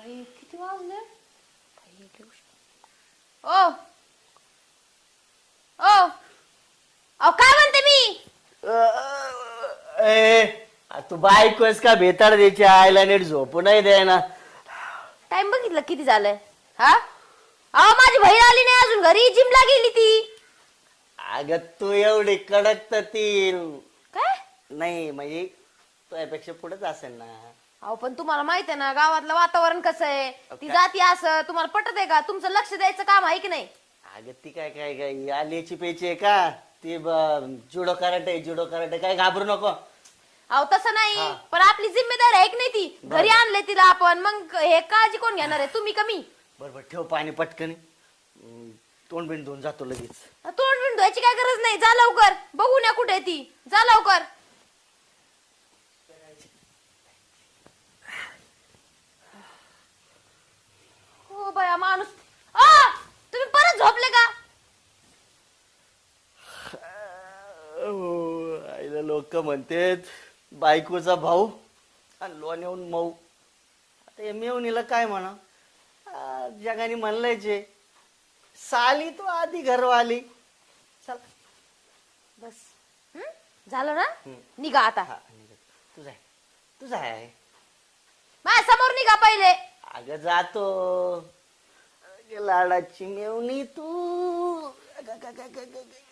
बाई किती वाजले? ओ ओ अहो काय म्हणते मी? तू बायकोस का भेताड द्यायची आईला नीट झोपू नाही द्याय ना. टाइम बघितलं किती झालंय? हा अहो माझी बहीण आली नाही अजून घरी, जिमला गेली ती. अगं तू एवढी कडक तर ती काय? नाही म्हणजे तुझ्यापेक्षा पुढेच असेल ना. अहो पण तुम्हाला माहित आहे ना गावातलं वातावरण कसं आहे, ती जाती असं तुम्हाला पटत आहे का? तुमचं लक्ष द्यायचं काम आहे की नाही? अगं ती काय काय काय आलीची पेची आहे का ती? जुडो कराटे काय घाबरू नको. अहो तसं नाही, हा. पण आपली जिम्मेदारी आहे की नाही? ती बरं. घरी आणले तिला आपण, मग हे काळजी कोण घेणार आहे, तुम्ही का मी? बरोबर ठेव पाणी पटकन. तोंड बिंड धुवून जातो लगेच. तोंड बिंड धुवायची काय गरज नाही, जा लवकर. बघू ना कुठे ती, जा लवकर. हो बया माणूस. तुम्ही परत झोपले का? आईला लोक म्हणतेत बायकोचा भाऊ आणि लोन येऊन मऊ. आता या मेवणीला काय म्हणा, जगाने म्हणलंयच आहे, साली तू आधी घरवाली. चल बस झालं ना? निघा आता. हा तुझा आहे तुझा आहे. माझ्या समोर निघा पहिले. अगं जातो. अगं लाडाची मेवणी तू. अगं, अगं, अगं, अगं, अगं.